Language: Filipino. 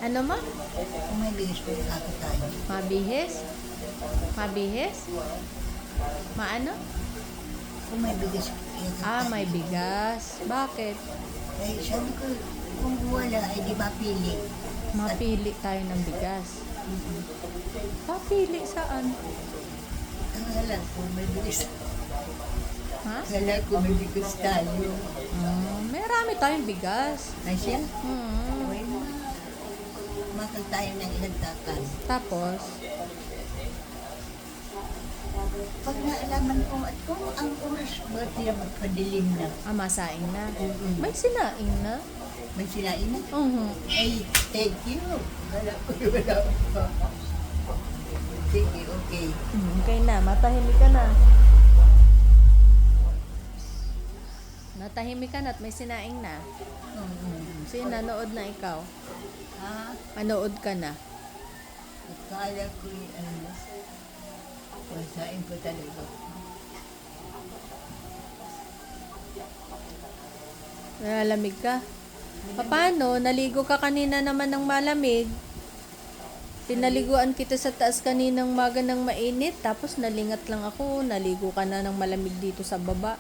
Ano ma? Kung may bigas po ako tayo. Mabihis? Mabihis? Maano? Kung may bigas po Ah, may bigas. Bakit? Eh, sabi ko, kung wala, ay di ba pili? Mapili tayo ng bigas. Papili saan? Ang alam ko, may bigas. Ha? Alam ko, may bigas tayo. May marami tayong bigas. Ay siya? Hmm. Uy, makal tayo ng ilang takan. Tapos, Pag naalaman ko at kung ang oras ba siya magpadilim na, masaing na. Mm-mm. May sinaing na. may sinain na. Mhm. Ay, thank you. Wala ko, wala pa. Sige, okay. Okay na, matahimik ka na. Natahimik ka na at may sinaing na. Sige, nanood na ikaw. Ha? Manood ka na. Akala ko yung ano, wasain ko talaga. Nalalamig ka. Paano? Naligo ka kanina naman ng malamig. Pinaliguan kita sa taas kaninang maga ng mainit. Tapos nalingat lang ako. Naligo ka na ng malamig dito sa baba.